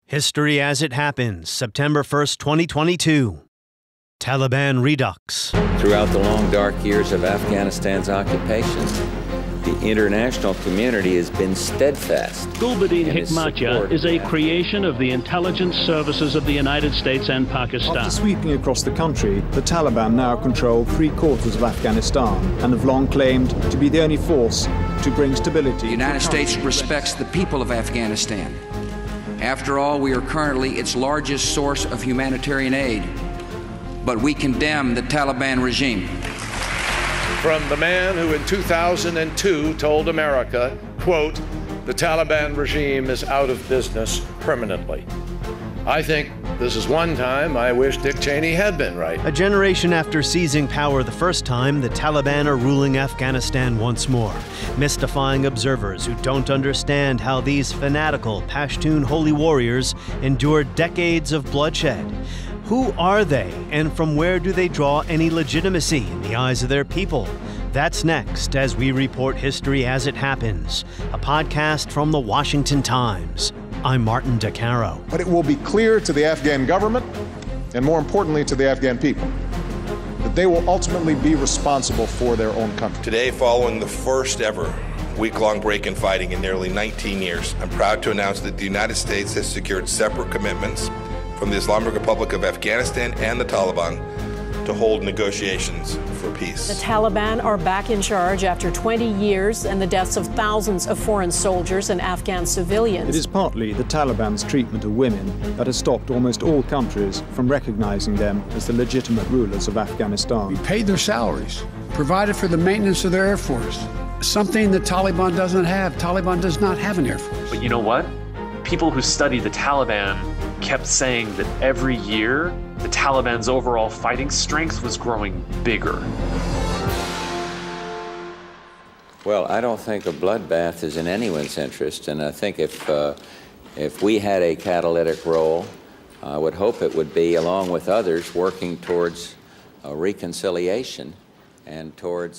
History as it happens, September 1st, 2022. Taliban Redux. Throughout the long, dark years of Afghanistan's occupation, the international community has been steadfast. Gulbuddin Hekmatyar is a creation of the intelligence services of the United States and Pakistan. After sweeping across the country, the Taliban now control 3/4 of Afghanistan and have long claimed to be the only force to bring stability. The United States respects the people of Afghanistan. After all, we are currently its largest source of humanitarian aid, but we condemn the Taliban regime. From the man who in 2002 told America, quote, "The Taliban regime is out of business permanently." I think this is one time I wish Dick Cheney had been right. A generation after seizing power the first time, the Taliban are ruling Afghanistan once more, mystifying observers who don't understand how these fanatical Pashtun holy warriors endured decades of bloodshed. Who are they, and from where do they draw any legitimacy in the eyes of their people? That's next as we report History as It Happens, a podcast from the Washington Times. I'm Martin DeCaro. But it will be clear to the Afghan government, and more importantly to the Afghan people, that they will ultimately be responsible for their own country. Today, following the first ever week-long break in fighting in nearly 19 years, I'm proud to announce that the United States has secured separate commitments from the Islamic Republic of Afghanistan and the Taliban to hold negotiations for peace. The Taliban are back in charge after 20 years and the deaths of thousands of foreign soldiers and Afghan civilians. It is partly the Taliban's treatment of women that has stopped almost all countries from recognizing them as the legitimate rulers of Afghanistan. We paid their salaries, provided for the maintenance of their Air Force, something the Taliban doesn't have. Taliban does not have an Air Force. But you know what? People who study the Taliban kept saying that every year, the Taliban's overall fighting strength was growing bigger. Well, I don't think a bloodbath is in anyone's interest, and I think if we had a catalytic role, I would hope it would be, along with others, working towards reconciliation.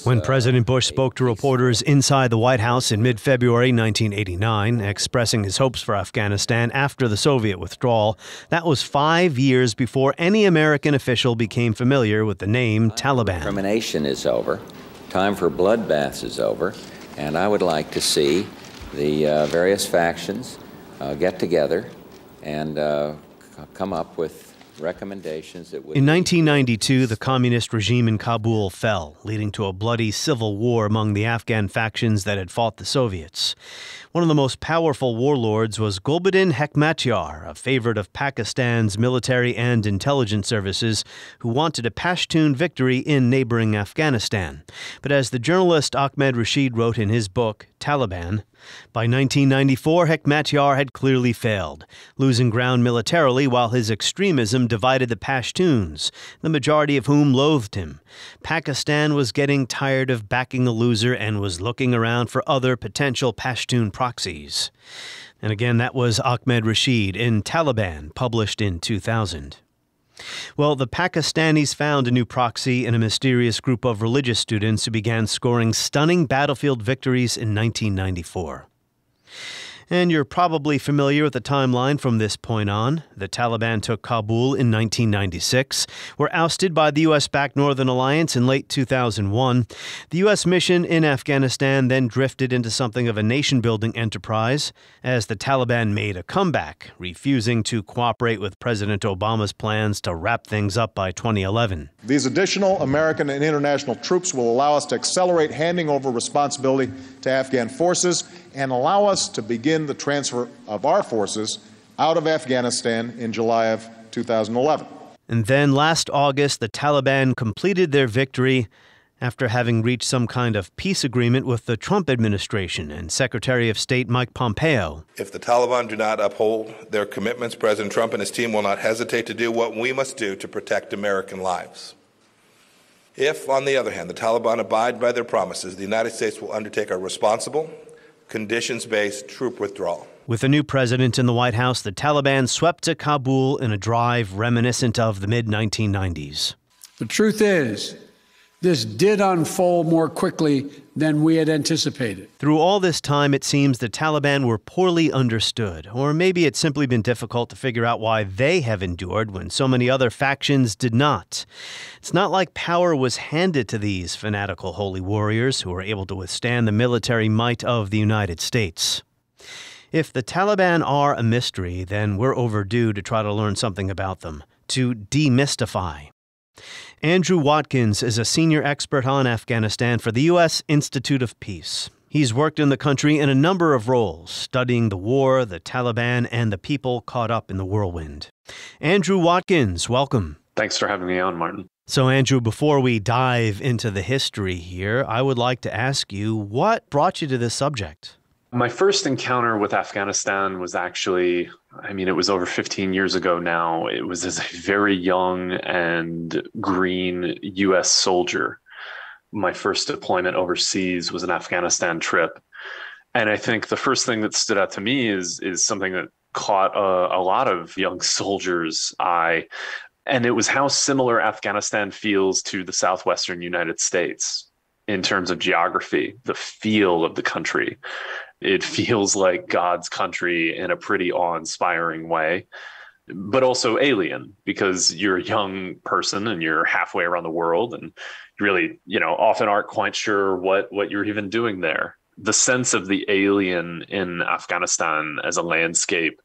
When President Bush spoke to reporters inside the White House in mid-February 1989, expressing his hopes for Afghanistan after the Soviet withdrawal, that was 5 years before any American official became familiar with the name Taliban. Discrimination is over. Time for bloodbaths is over. And I would like to see the various factions get together and come up with recommendations that would... In 1992, the communist regime in Kabul fell, leading to a bloody civil war among the Afghan factions that had fought the Soviets. One of the most powerful warlords was Gulbuddin Hekmatyar, a favorite of Pakistan's military and intelligence services, who wanted a Pashtun victory in neighboring Afghanistan. But as the journalist Ahmed Rashid wrote in his book, Taliban, by 1994, Hekmatyar had clearly failed, losing ground militarily while his extremism divided the Pashtuns, the majority of whom loathed him. Pakistan was getting tired of backing the loser and was looking around for other potential Pashtun proxies. And again, that was Ahmed Rashid in Taliban, published in 2000. Well, the Pakistanis found a new proxy in a mysterious group of religious students who began scoring stunning battlefield victories in 1994. And you're probably familiar with the timeline from this point on. The Taliban took Kabul in 1996, were ousted by the U.S.-backed Northern Alliance in late 2001. The U.S. mission in Afghanistan then drifted into something of a nation-building enterprise as the Taliban made a comeback, refusing to cooperate with President Obama's plans to wrap things up by 2011. These additional American and international troops will allow us to accelerate handing over responsibility to Afghan forces and allow us to begin the transfer of our forces out of Afghanistan in July of 2011. And then last August, the Taliban completed their victory after having reached some kind of peace agreement with the Trump administration and Secretary of State Mike Pompeo. If the Taliban do not uphold their commitments, President Trump and his team will not hesitate to do what we must do to protect American lives. If, on the other hand, the Taliban abide by their promises, the United States will undertake a responsible, conditions-based troop withdrawal. With a new president in the White House, the Taliban swept to Kabul in a drive reminiscent of the mid-1990s. The truth is, this did unfold more quickly than we had anticipated. Through all this time, it seems the Taliban were poorly understood, or maybe it's simply been difficult to figure out why they have endured when so many other factions did not. It's not like power was handed to these fanatical holy warriors who were able to withstand the military might of the United States. If the Taliban are a mystery, then we're overdue to try to learn something about them, to demystify. Andrew Watkins is a senior expert on Afghanistan for the U.S. Institute of Peace. He's worked in the country in a number of roles, studying the war, the Taliban, and the people caught up in the whirlwind. Andrew Watkins, welcome. Thanks for having me on, Martin. So, Andrew, before we dive into the history here, I would like to ask you, what brought you to this subject? My first encounter with Afghanistan was actually, it was over 15 years ago now. It was as a very young and green U.S. soldier. My first deployment overseas was an Afghanistan trip. And I think the first thing that stood out to me is something that caught a lot of young soldiers' eye. And it was how similar Afghanistan feels to the southwestern United States in terms of geography, the feel of the country. It feels like God's country in a pretty awe-inspiring way, but also alien because you're a young person and you're halfway around the world and you really, often aren't quite sure what you're even doing there. The sense of the alien in Afghanistan as a landscape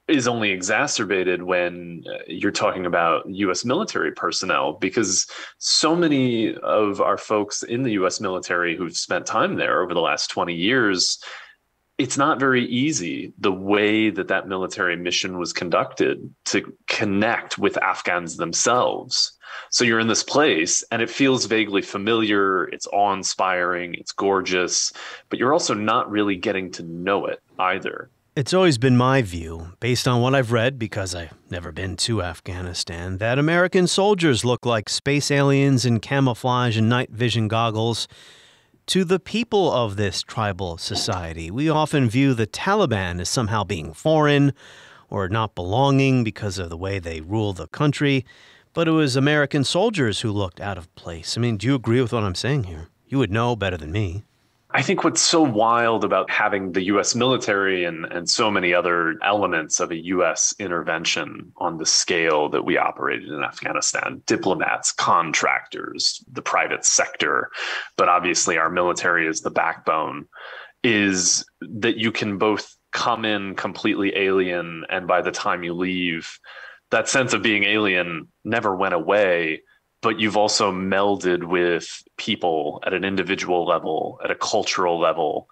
is only exacerbated when you're talking about U.S. military personnel, because so many of our folks in the U.S. military who've spent time there over the last 20 years, it's not very easy the way that military mission was conducted to connect with Afghans themselves. So you're in this place and it feels vaguely familiar, it's awe-inspiring, it's gorgeous, but you're also not really getting to know it either. It's always been my view, based on what I've read, because I've never been to Afghanistan, that American soldiers look like space aliens in camouflage and night vision goggles. To the people of this tribal society, we often view the Taliban as somehow being foreign or not belonging because of the way they rule the country, but it was American soldiers who looked out of place. Do you agree with what I'm saying here? You would know better than me. I think what's so wild about having the U.S. military and so many other elements of a U.S. intervention on the scale that we operated in Afghanistan, diplomats, contractors, the private sector, but obviously our military is the backbone, is that you can both come in completely alien and by the time you leave, that sense of being alien never went away. But you've also melded with people at an individual level, at a cultural level.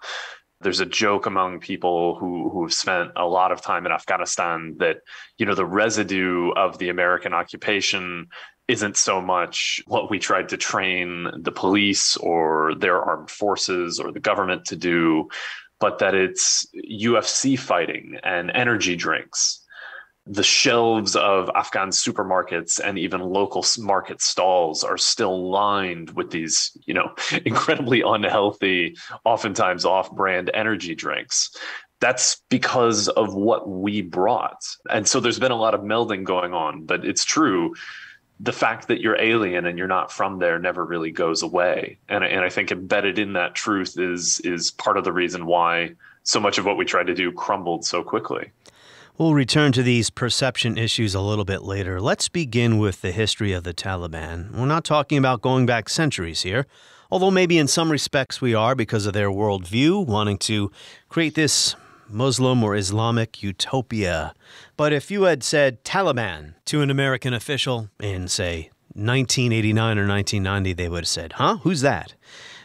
There's a joke among people who have spent a lot of time in Afghanistan that, the residue of the American occupation isn't so much what we tried to train the police or their armed forces or the government to do, but that it's UFC fighting and energy drinks. The shelves of Afghan supermarkets and even local market stalls are still lined with these, incredibly unhealthy, oftentimes off-brand energy drinks. That's because of what we brought. And so there's been a lot of melding going on, but it's true. The fact that you're alien and you're not from there never really goes away. And I think embedded in that truth is part of the reason why so much of what we tried to do crumbled so quickly. We'll return to these perception issues a little bit later. Let's begin with the history of the Taliban. We're not talking about going back centuries here, although maybe in some respects we are because of their worldview, wanting to create this Muslim or Islamic utopia. But if you had said Taliban to an American official in, say, 1989 or 1990, they would have said, huh? Who's that?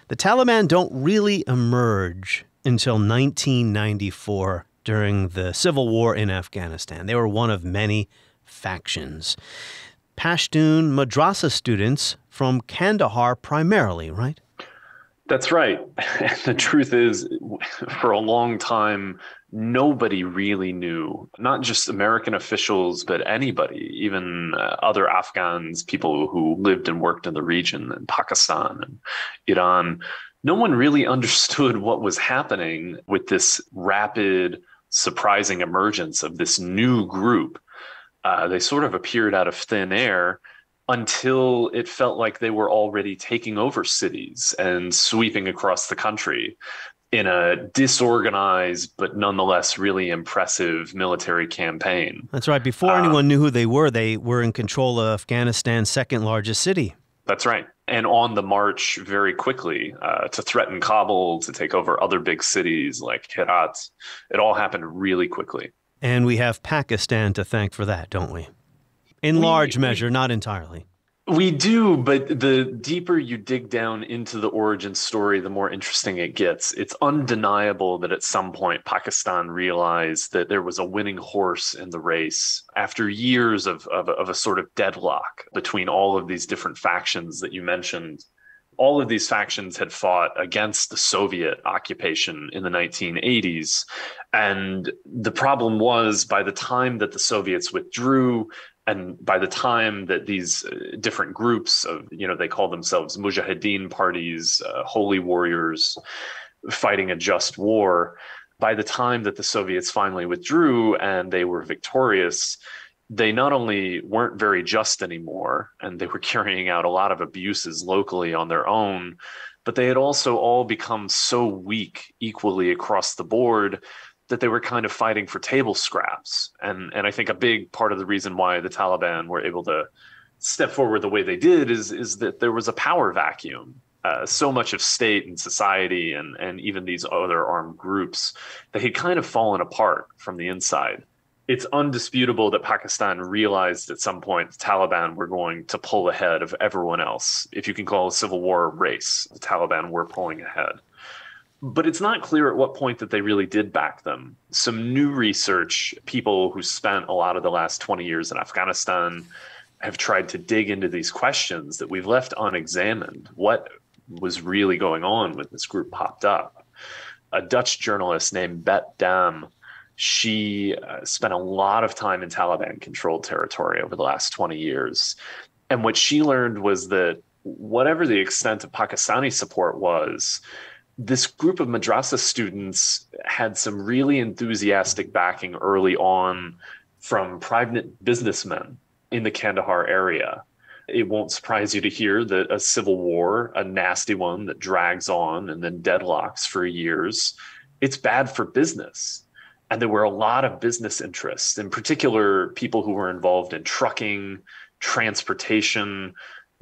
The Taliban don't really emerge until 1994. During the civil war in Afghanistan. They were one of many factions. Pashtun madrasa students from Kandahar primarily, right? That's right. The truth is, for a long time, nobody really knew, not just American officials, but anybody, even other Afghans, people who lived and worked in the region, in Pakistan and Iran. No one really understood what was happening with this rapid, surprising emergence of this new group. They sort of appeared out of thin air. until it felt like they were already taking over cities and sweeping across the country in a disorganized but nonetheless really impressive military campaign. That's right. Before anyone knew who they were in control of Afghanistan's second largest city. That's right. And on the march very quickly to threaten Kabul, to take over other big cities like Herat. It all happened really quickly. And we have Pakistan to thank for that, don't we? In large measure, not entirely. We do, but the deeper you dig down into the origin story, the more interesting it gets. It's undeniable that at some point Pakistan realized that there was a winning horse in the race after years of a sort of deadlock between all of these different factions that you mentioned. All of these factions had fought against the Soviet occupation in the 1980s. And the problem was, by the time that the Soviets withdrew, and by the time that these different groups of, they call themselves Mujahideen parties, holy warriors fighting a just war, by the time that the Soviets finally withdrew and they were victorious, they not only weren't very just anymore, and they were carrying out a lot of abuses locally on their own, but they had also all become so weak equally across the board that they were kind of fighting for table scraps. And I think a big part of the reason why the Taliban were able to step forward the way they did is that there was a power vacuum. So much of state and society and even these other armed groups, they had kind of fallen apart from the inside. It's undisputable that Pakistan realized at some point the Taliban were going to pull ahead of everyone else. If you can call a civil war a race, the Taliban were pulling ahead. But it's not clear at what point that they really did back them. Some new research, people who spent a lot of the last 20 years in Afghanistan have tried to dig into these questions that we've left unexamined. What was really going on when this group popped up? A Dutch journalist named Bet Dam, she spent a lot of time in Taliban-controlled territory over the last 20 years. And what she learned was that whatever the extent of Pakistani support was, this group of madrasa students had some really enthusiastic backing early on from private businessmen in the Kandahar area. It won't surprise you to hear that a civil war, a nasty one that drags on and then deadlocks for years, it's bad for business. And there were a lot of business interests, in particular, people who were involved in trucking, transportation,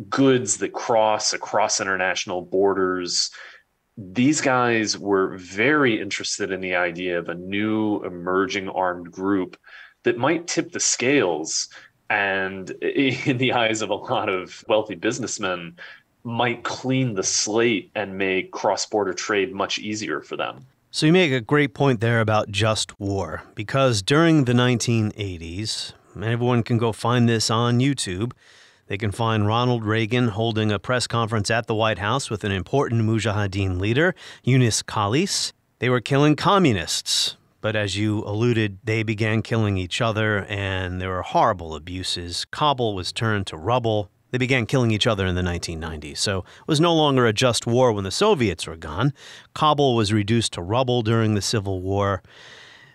goods that cross across international borders. These guys were very interested in the idea of a new emerging armed group that might tip the scales and, in the eyes of a lot of wealthy businessmen, might clean the slate and make cross-border trade much easier for them. So you make a great point there about just war, because during the 1980s, and everyone can go find this on YouTube, they can find Ronald Reagan holding a press conference at the White House with an important Mujahideen leader, Yunus Khalis. They were killing communists, but as you alluded, they began killing each other, and there were horrible abuses. Kabul was turned to rubble. They began killing each other in the 1990s, so it was no longer a just war when the Soviets were gone. Kabul was reduced to rubble during the Civil War.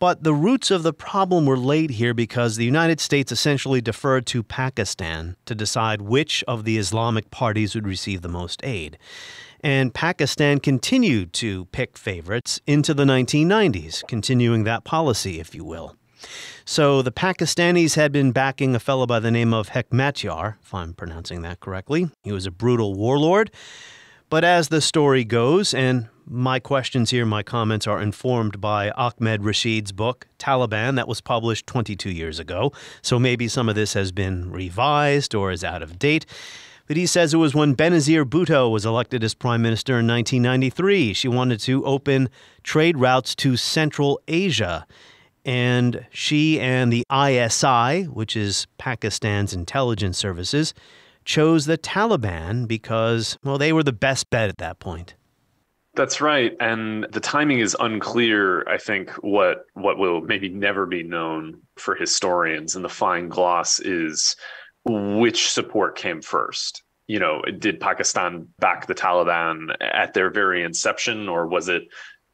But the roots of the problem were laid here because the United States essentially deferred to Pakistan to decide which of the Islamic parties would receive the most aid. And Pakistan continued to pick favorites into the 1990s, continuing that policy, if you will. So the Pakistanis had been backing a fellow by the name of Hekmatyar, if I'm pronouncing that correctly. He was a brutal warlord. But as the story goes, and my questions here, my comments are informed by Ahmed Rashid's book, Taliban, that was published 22 years ago. So maybe some of this has been revised or is out of date. But he says it was when Benazir Bhutto was elected as prime minister in 1993. She wanted to open trade routes to Central Asia. And she and the ISI, which is Pakistan's intelligence services, chose the Taliban because, well, they were the best bet at that point. That's right. And the timing is unclear. I think what will maybe never be known for historians in the fine gloss is which support came first. Did Pakistan back the Taliban at their very inception, or was it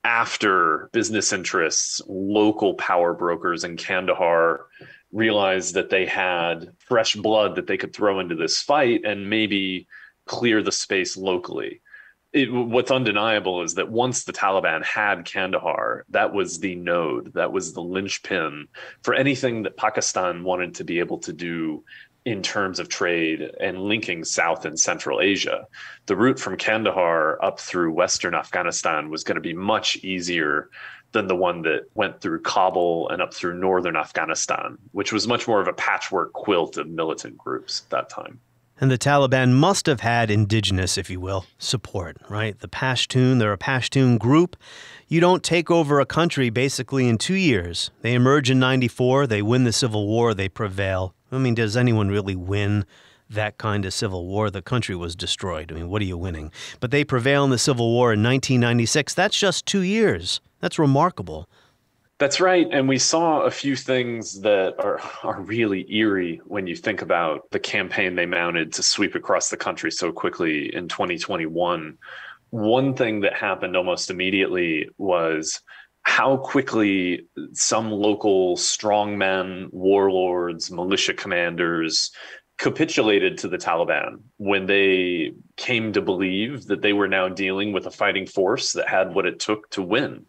after business interests, local power brokers in Kandahar realized that they had fresh blood that they could throw into this fight and maybe clear the space locally. What's undeniable is that once the Taliban had Kandahar, that was the node, that was the linchpin for anything that Pakistan wanted to be able to do in terms of trade and linking South and Central Asia. The route from Kandahar up through Western Afghanistan was going to be much easier than the one that went through Kabul and up through Northern Afghanistan, which was much more of a patchwork quilt of militant groups at that time. And the Taliban must have had indigenous, if you will, support, right? The Pashtun, they're a Pashtun group. You don't take over a country basically in 2 years. They emerge in 94, they win the civil war, they prevail. I mean, does anyone really win that kind of civil war? The country was destroyed. I mean, what are you winning? But they prevail in the civil war in 1996. That's just 2 years. That's remarkable. That's right. And we saw a few things that are really eerie when you think about the campaign they mounted to sweep across the country so quickly in 2021. One thing that happened almost immediately was how quickly some local strongmen, warlords, militia commanders capitulated to the Taliban when they came to believe that they were now dealing with a fighting force that had what it took to win.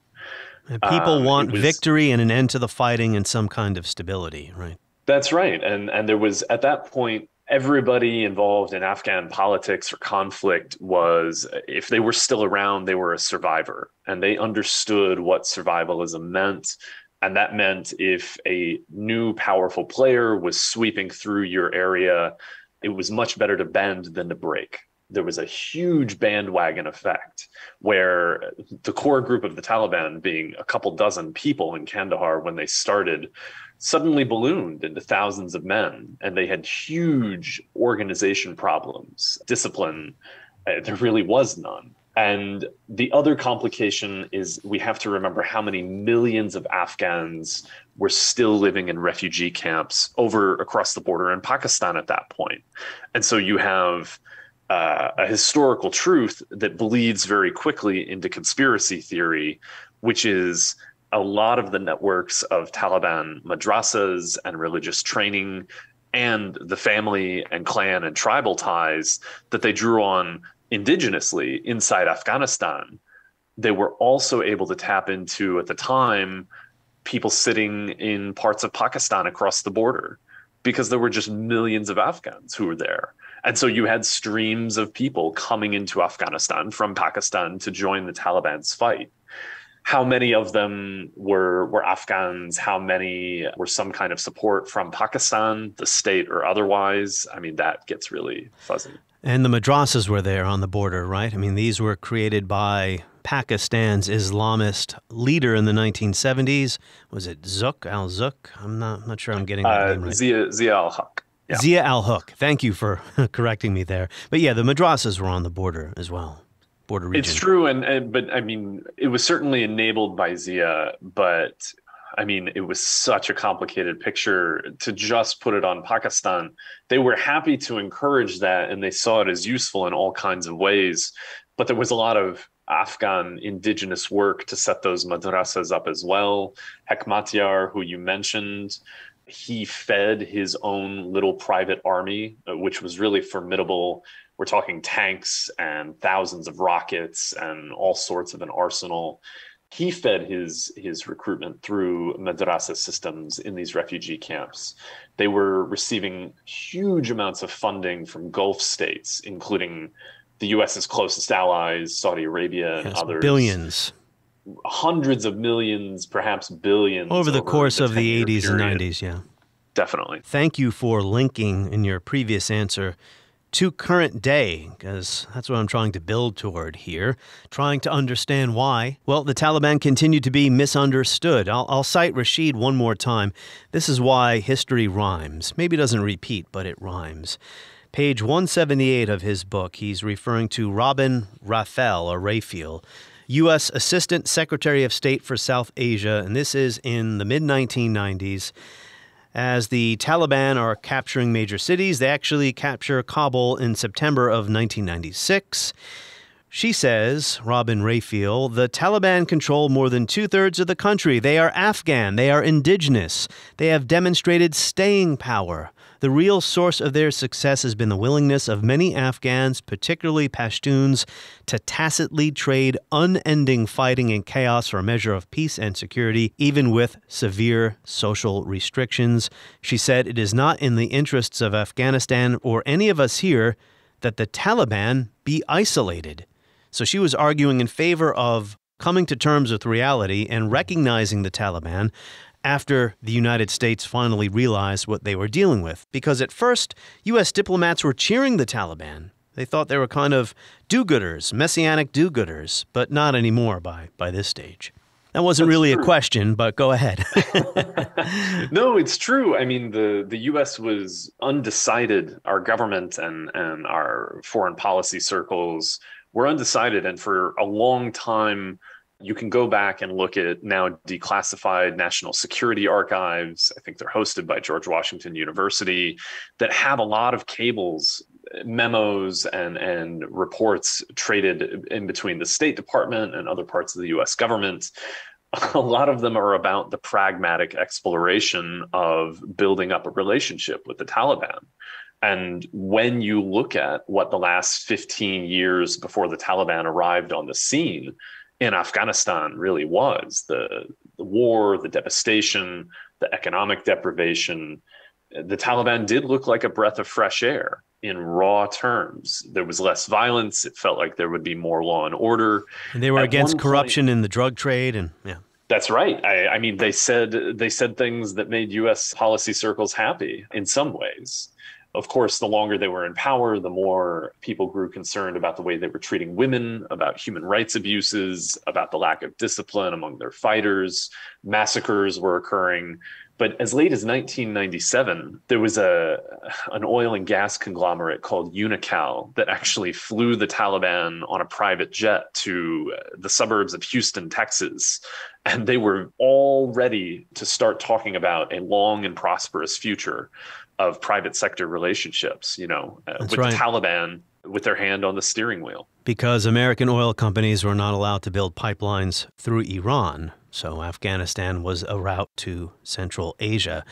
And people want victory and an end to the fighting and some kind of stability, right? That's right. And there was, at that point, everybody involved in Afghan politics or conflict was, if they were still around, they were a survivor. And they understood what survivalism meant. And that meant if a new powerful player was sweeping through your area, it was much better to bend than to break. There was a huge bandwagon effect where the core group of the Taliban, being a couple dozen people in Kandahar when they started, suddenly ballooned into thousands of men, and they had huge organization problems, discipline. There really was none. And the other complication is we have to remember how many millions of Afghans were still living in refugee camps across the border in Pakistan at that point. And so you have a historical truth that bleeds very quickly into conspiracy theory, which is a lot of the networks of Taliban madrasas and religious training and the family and clan and tribal ties that they drew on indigenously inside Afghanistan. They were also able to tap into, at the time, people sitting in parts of Pakistan across the border, because there were just millions of Afghans who were there. And so you had streams of people coming into Afghanistan from Pakistan to join the Taliban's fight. How many of them were Afghans? How many were some kind of support from Pakistan, the state or otherwise? I mean, that gets really fuzzy. And the madrasas were there on the border, right? I mean, these were created by Pakistan's Islamist leader in the 1970s. Was it al-Zuq? I'm not sure I'm getting that name right. Zia al-Haq. Yeah. Zia al-Haq. Thank you for correcting me there. But yeah, the madrasas were on the border as well. Border region. It's true, but I mean, it was certainly enabled by Zia, but I mean, it was such a complicated picture to just put it on Pakistan. They were happy to encourage that, and they saw it as useful in all kinds of ways. But there was a lot of Afghan indigenous work to set those madrasas up as well. Hekmatyar, who you mentioned, he fed his own little private army, which was really formidable. We're talking tanks and thousands of rockets and all sorts of an arsenal. He fed his recruitment through madrasa systems in these refugee camps. They were receiving huge amounts of funding from Gulf states, including the U.S.'s closest allies, Saudi Arabia and others. Billions. Hundreds of millions, perhaps billions. Over the course of the 80s and 90s, yeah. Definitely. Thank you for linking in your previous answer to current day, because that's what I'm trying to build toward here, trying to understand why. Well, the Taliban continue to be misunderstood. I'll cite Rashid one more time. This is why history rhymes. Maybe it doesn't repeat, but it rhymes. Page 178 of his book, he's referring to Robin Raphael, U.S. Assistant Secretary of State for South Asia, and this is in the mid-1990s. As the Taliban are capturing major cities, they actually capture Kabul in September of 1996. She says, Robin Raphael, the Taliban control more than 2/3 of the country. They are Afghan. They are indigenous. They have demonstrated staying power. The real source of their success has been the willingness of many Afghans, particularly Pashtuns, to tacitly trade unending fighting and chaos for a measure of peace and security, even with severe social restrictions. She said it is not in the interests of Afghanistan or any of us here that the Taliban be isolated. So she was arguing in favor of coming to terms with reality and recognizing the Taliban after the United States finally realized what they were dealing with. Because at first, U.S. diplomats were cheering the Taliban. They thought they were kind of do-gooders, messianic do-gooders, but not anymore by this stage. That wasn't really a question, but go ahead. No, it's true. I mean, the U.S. was undecided. Our government and our foreign policy circles were undecided. And for a long time, you can go back and look at now declassified national security archives. I think they're hosted by George Washington University that have a lot of cables, memos, and reports traded in between the State Department and other parts of the U.S. government. A lot of them are about the pragmatic exploration of building up a relationship with the Taliban. And when you look at what the last 15 years before the Taliban arrived on the scene in Afghanistan really was, the war, the devastation, the economic deprivation, the Taliban did look like a breath of fresh air in raw terms. There was less violence. It felt like there would be more law and order. And they were against corruption in the drug trade. And yeah. That's right. I mean, they said things that made U.S. policy circles happy in some ways. Of course, the longer they were in power, the more people grew concerned about the way they were treating women, about human rights abuses, about the lack of discipline among their fighters. Massacres were occurring. But as late as 1997, there was an oil and gas conglomerate called Unocal that actually flew the Taliban on a private jet to the suburbs of Houston, Texas. And they were all ready to start talking about a long and prosperous future of private sector relationships, with right. The Taliban with their hand on the steering wheel. Because American oil companies were not allowed to build pipelines through Iran, so Afghanistan was a route to Central Asia.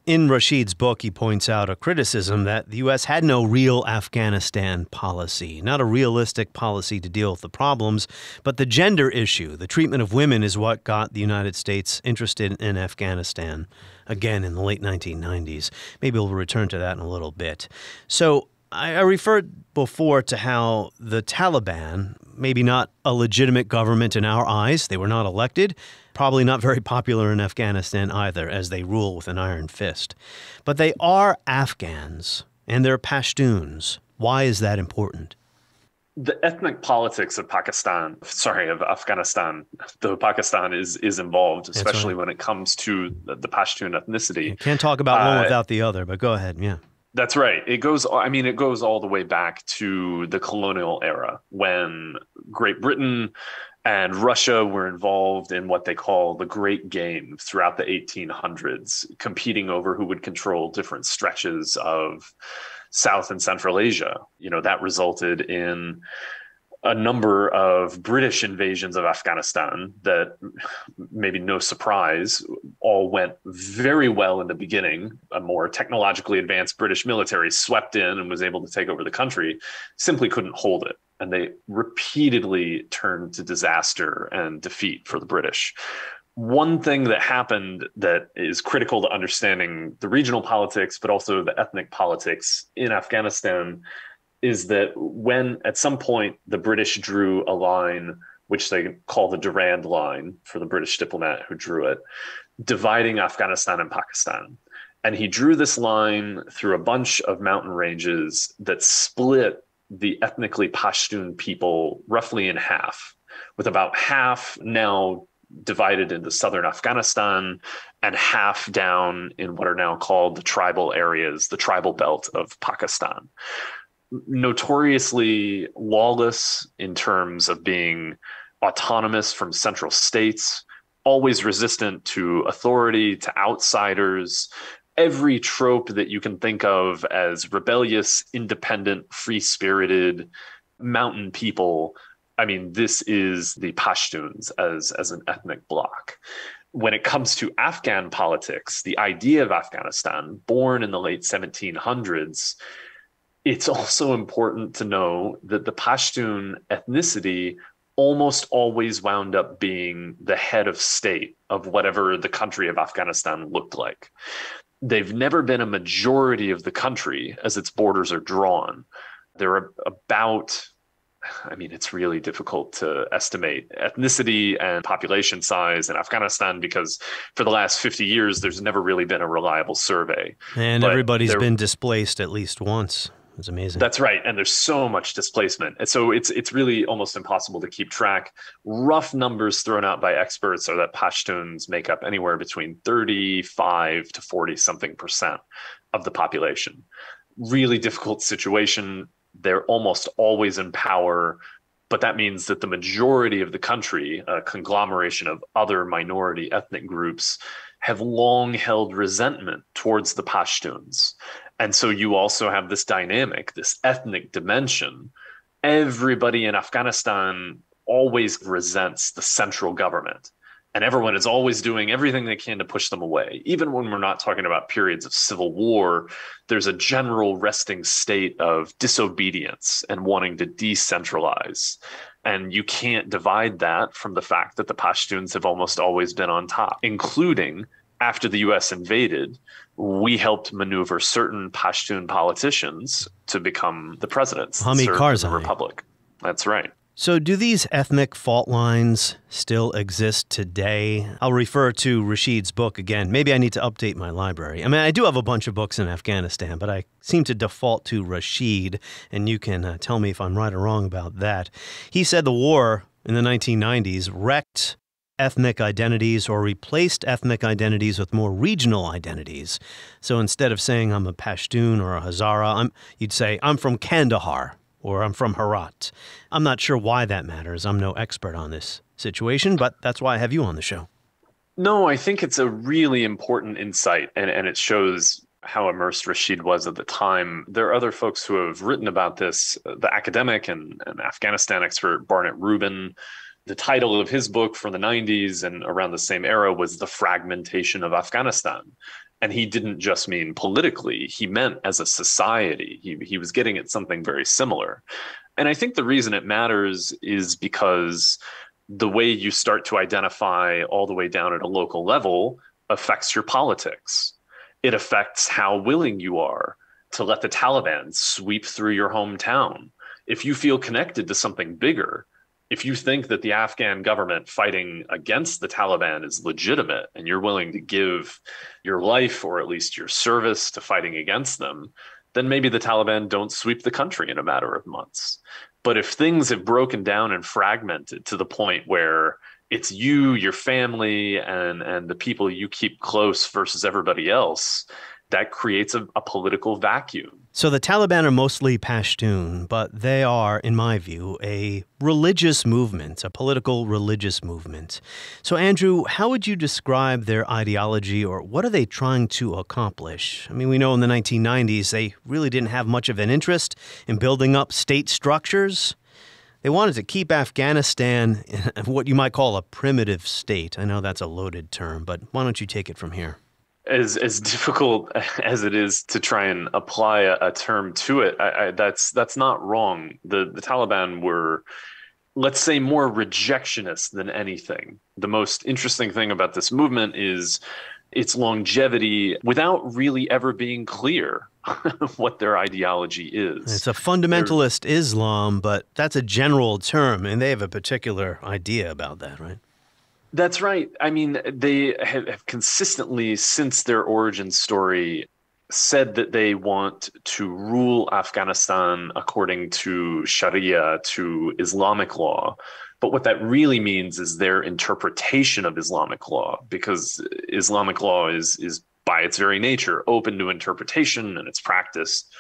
In Rashid's book, he points out a criticism that the U.S. had no real Afghanistan policy, not a realistic policy to deal with the problems, but the gender issue, the treatment of women, is what got the United States interested in Afghanistan, again in the late 1990s. Maybe we'll return to that in a little bit. So I referred before to how the Taliban, maybe not a legitimate government in our eyes, they were not elected, probably not very popular in Afghanistan either, as they rule with an iron fist. But they are Afghans, and they're Pashtuns. Why is that important? The ethnic politics of Afghanistan, though Pakistan is involved, especially when it comes to the Pashtun ethnicity. You can't talk about one without the other, but go ahead, yeah. That's right. It goes all the way back to the colonial era when Great Britain and Russia were involved in what they call the Great Game throughout the 1800s, competing over who would control different stretches of South and Central Asia. That resulted in a number of British invasions of Afghanistan that, maybe no surprise, all went very well in the beginning. A more technologically advanced British military swept in and was able to take over the country, simply couldn't hold it. And they repeatedly turned to disaster and defeat for the British. One thing that happened that is critical to understanding the regional politics, but also the ethnic politics in Afghanistan, is that when at some point the British drew a line, which they call the Durand Line for the British diplomat who drew it, dividing Afghanistan and Pakistan. And he drew this line through a bunch of mountain ranges that split the ethnically Pashtun people roughly in half, with about half now divided into southern Afghanistan and half down in what are now called the tribal areas, the tribal belt of Pakistan. Notoriously lawless in terms of being autonomous from central states, always resistant to authority, to outsiders, every trope that you can think of as rebellious, independent, free-spirited mountain people I mean, this is the Pashtuns as an ethnic bloc. When it comes to Afghan politics, the idea of Afghanistan, born in the late 1700s, it's also important to know that the Pashtun ethnicity almost always wound up being the head of state of whatever the country of Afghanistan looked like. They've never been a majority of the country as its borders are drawn. They're about, I mean, it's really difficult to estimate ethnicity and population size in Afghanistan because for the last 50 years, there's never really been a reliable survey. And everybody's been displaced at least once. It's amazing. That's right. And there's so much displacement. And so it's really almost impossible to keep track. Rough numbers thrown out by experts are that Pashtuns make up anywhere between 35 to 40 something percent of the population. Really difficult situation. They're almost always in power, but that means that the majority of the country, a conglomeration of other minority ethnic groups, have long held resentment towards the Pashtuns. And so you also have this dynamic, this ethnic dimension. Everybody in Afghanistan always resents the central government. And everyone is always doing everything they can to push them away. Even when we're not talking about periods of civil war, there's a general resting state of disobedience and wanting to decentralize. And you can't divide that from the fact that the Pashtuns have almost always been on top, including after the U.S. invaded, we helped maneuver certain Pashtun politicians to become the presidents of the republic. That's right. So do these ethnic fault lines still exist today? I'll refer to Rashid's book again. Maybe I need to update my library. I mean, I do have a bunch of books in Afghanistan, but I seem to default to Rashid, and you can tell me if I'm right or wrong about that. He said the war in the 1990s wrecked ethnic identities or replaced ethnic identities with more regional identities. So instead of saying I'm a Pashtun or a Hazara, you'd say I'm from Kandahar or I'm from Herat. I'm not sure why that matters. I'm no expert on this situation, but that's why I have you on the show. No, I think it's a really important insight, and it shows how immersed Rashid was at the time. There are other folks who have written about this. The academic and Afghanistan expert Barnett Rubin, the title of his book from the 90s and around the same era was The Fragmentation of Afghanistan. And he didn't just mean politically, he meant as a society. He was getting at something very similar. And I think the reason it matters is because the way you start to identify all the way down at a local level affects your politics. It affects how willing you are to let the Taliban sweep through your hometown. If you feel connected to something bigger, if you think that the Afghan government fighting against the Taliban is legitimate and you're willing to give your life or at least your service to fighting against them, then maybe the Taliban don't sweep the country in a matter of months. But if things have broken down and fragmented to the point where it's you, your family, and the people you keep close versus everybody else, that creates a political vacuum. So the Taliban are mostly Pashtun, but they are, in my view, a religious movement, a political religious movement. So Andrew, how would you describe their ideology, or what are they trying to accomplish? I mean, we know in the 1990s they really didn't have much of an interest in building up state structures. They wanted to keep Afghanistan in what you might call a primitive state. I know that's a loaded term, but why don't you take it from here? As difficult as it is to try and apply a term to it, that's not wrong. The Taliban were, let's say, more rejectionist than anything. The most interesting thing about this movement is its longevity without really ever being clear what their ideology is. It's a fundamentalist Islam, but that's a general term, and they have a particular idea about that, right? That's right. I mean, they have consistently, since their origin story, said that they want to rule Afghanistan according to Sharia, to Islamic law. But what that really means is their interpretation of Islamic law, because Islamic law is by its very nature open to interpretation, and it's practiced,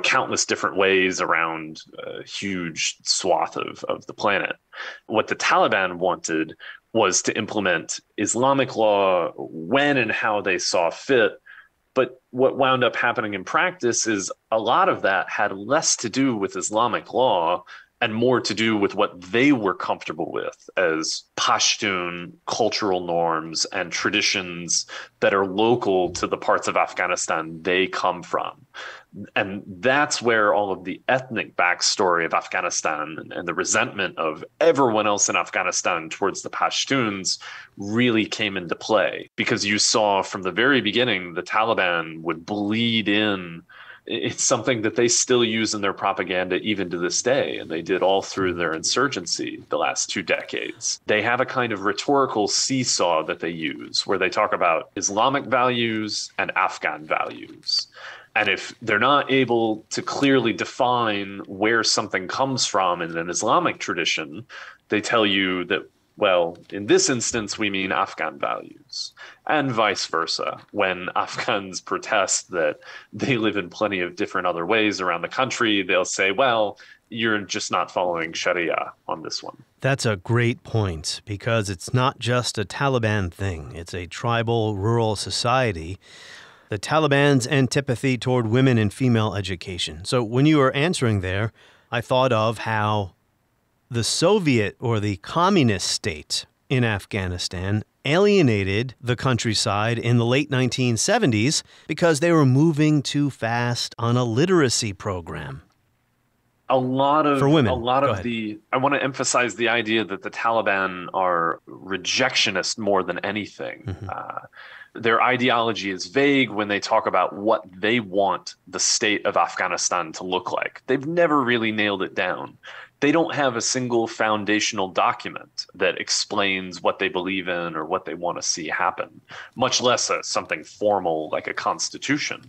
countless different ways around a huge swath of the planet. What the Taliban wanted was to implement Islamic law when and how they saw fit. But what wound up happening in practice is a lot of that had less to do with Islamic law and more to do with what they were comfortable with as Pashtun cultural norms and traditions that are local to the parts of Afghanistan they come from. And that's where all of the ethnic backstory of Afghanistan and the resentment of everyone else in Afghanistan towards the Pashtuns really came into play, because you saw from the very beginning the Taliban would bleed in. It's something that they still use in their propaganda even to this day, and they did all through their insurgency the last 2 decades. They have a kind of rhetorical seesaw that they use where they talk about Islamic values and Afghan values. And if they're not able to clearly define where something comes from in an Islamic tradition, they tell you that, well, in this instance, we mean Afghan values, and vice versa. When Afghans protest that they live in plenty of different other ways around the country, they'll say, well, you're just not following Sharia on this one. That's a great point, because it's not just a Taliban thing. It's a tribal, rural society. The Taliban's antipathy toward women and female education. So when you were answering there, I thought of how the Soviet or the communist state in Afghanistan alienated the countryside in the late 1970s because they were moving too fast on a literacy program. For women. I want to emphasize the idea that the Taliban are rejectionist more than anything. Mm-hmm. Their ideology is vague when they talk about what they want the state of Afghanistan to look like. They've never really nailed it down. They don't have a single foundational document that explains what they believe in or what they want to see happen, much less something formal like a constitution.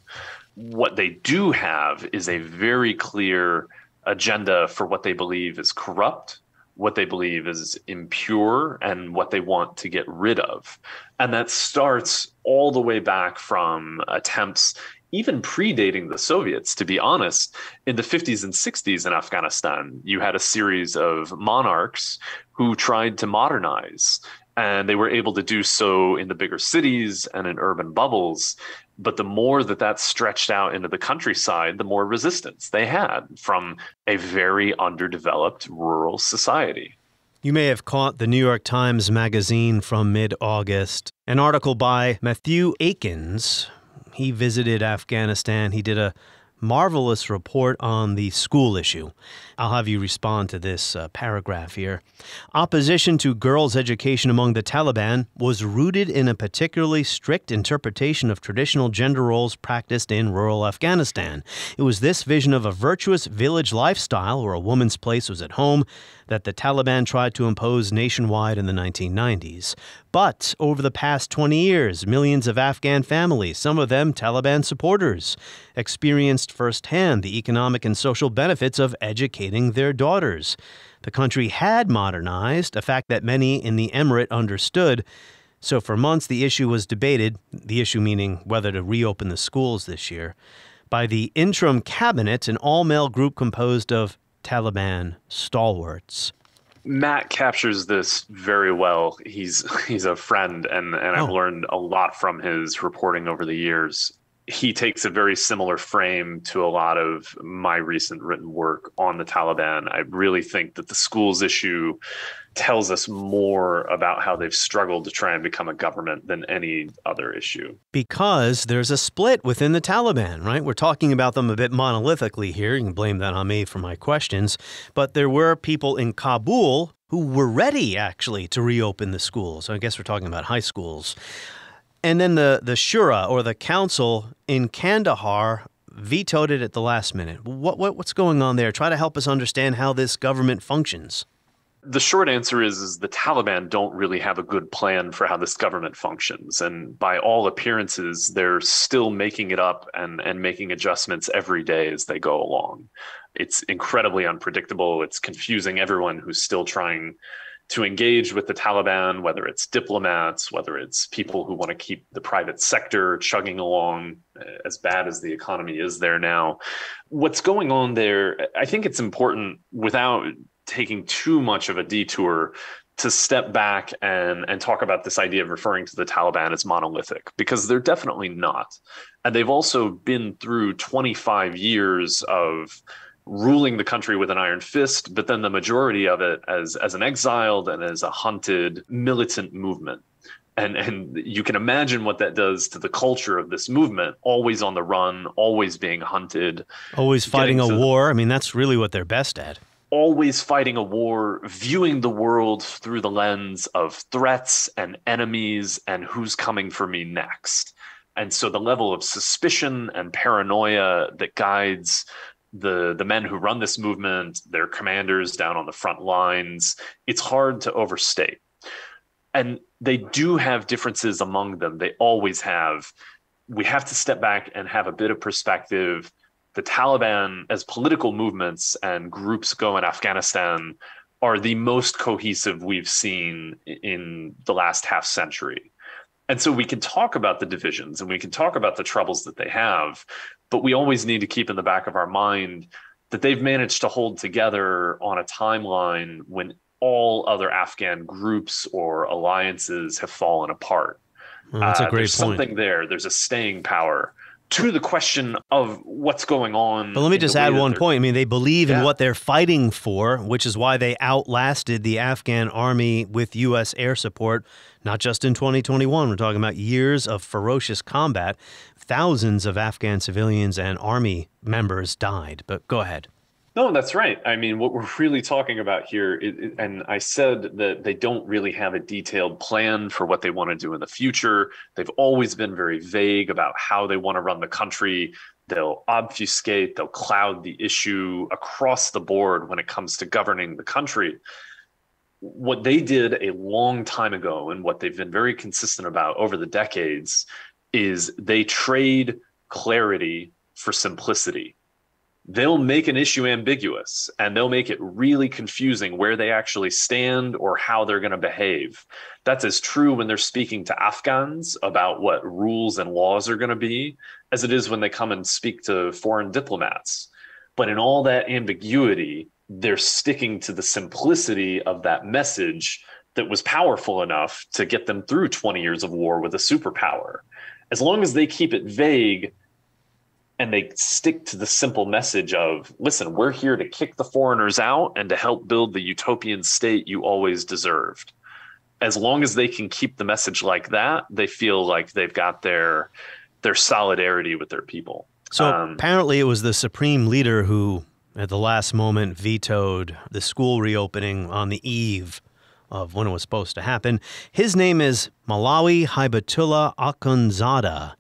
What they do have is a very clear agenda for what they believe is corrupt, what they believe is impure, and what they want to get rid of. And that starts all the way back from attempts, even predating the Soviets, to be honest. In the 50s and 60s in Afghanistan, you had a series of monarchs who tried to modernize, and they were able to do so in the bigger cities and in urban bubbles. But the more that stretched out into the countryside, the more resistance they had from a very underdeveloped rural society. You may have caught the New York Times Magazine from mid-August, an article by Matthew Akins. He visited Afghanistan. He did a marvelous report on the school issue. I'll have you respond to this paragraph here. Opposition to girls' education among the Taliban was rooted in a particularly strict interpretation of traditional gender roles practiced in rural Afghanistan. It was this vision of a virtuous village lifestyle where a woman's place was at home that the Taliban tried to impose nationwide in the 1990s. But over the past 20 years, millions of Afghan families, some of them Taliban supporters, experienced firsthand the economic and social benefits of educating their daughters. The country had modernized, a fact that many in the emirate understood. So for months, the issue was debated, the issue meaning whether to reopen the schools this year, by the interim cabinet, an all-male group composed of Taliban stalwarts. Matt captures this very well. He's a friend, and I've learned a lot from his reporting over the years. He takes a very similar frame to a lot of my recent written work on the Taliban. I really think that the schools issue tells us more about how they've struggled to try and become a government than any other issue. Because there's a split within the Taliban, right? We're talking about them a bit monolithically here. You can blame that on me for my questions. But there were people in Kabul who were ready, actually, to reopen the schools. So I guess we're talking about high schools. And then the Shura, or the council in Kandahar, vetoed it at the last minute. What's going on there? Try to help us understand how this government functions. The short answer is the Taliban don't really have a good plan for how this government functions. And by all appearances, they're still making it up and making adjustments every day as they go along. It's incredibly unpredictable. It's confusing everyone who's still trying to engage with the Taliban, whether it's diplomats, whether it's people who want to keep the private sector chugging along, as bad as the economy is there now. What's going on there, I think it's important, without taking too much of a detour, to step back and talk about this idea of referring to the Taliban as monolithic, because they're definitely not. And they've also been through 25 years of ruling the country with an iron fist, but then the majority of it as an exiled and as a hunted militant movement. And you can imagine what that does to the culture of this movement, always on the run, always being hunted. Always fighting a war. I mean, that's really what they're best at. Always fighting a war, viewing the world through the lens of threats and enemies and who's coming for me next. And so the level of suspicion and paranoia that guides the men who run this movement, their commanders down on the front lines, it's hard to overstate. And they do have differences among them. They always have. We have to step back and have a bit of perspective. The Taliban, as political movements and groups go in Afghanistan, are the most cohesive we've seen in the last half century. And so we can talk about the divisions and we can talk about the troubles that they have, but we always need to keep in the back of our mind that they've managed to hold together on a timeline when all other Afghan groups or alliances have fallen apart. Well, that's a great there's point. Something there. There's a staying power to the question of what's going on. But let me just add one point. I mean, they believe in Yeah. what they're fighting for, which is why they outlasted the Afghan army with U.S. air support, not just in 2021. We're talking about years of ferocious combat. Thousands of Afghan civilians and army members died. But go ahead. No, that's right. I mean, what we're really talking about here, and I said that they don't really have a detailed plan for what they want to do in the future. They've always been very vague about how they want to run the country. They'll obfuscate, they'll cloud the issue across the board when it comes to governing the country. What they did a long time ago, and what they've been very consistent about over the decades, is they trade clarity for simplicity. They'll make an issue ambiguous and they'll make it really confusing where they actually stand or how they're going to behave. That's as true when they're speaking to Afghans about what rules and laws are going to be as it is when they come and speak to foreign diplomats. But in all that ambiguity, they're sticking to the simplicity of that message that was powerful enough to get them through 20 years of war with a superpower. As long as they keep it vague, and they stick to the simple message of, listen, we're here to kick the foreigners out and to help build the utopian state you always deserved. As long as they can keep the message like that, they feel like they've got their solidarity with their people. So apparently it was the supreme leader who, at the last moment, vetoed the school reopening on the eve of when it was supposed to happen. His name is Malawi Haibatullah Akhundzada.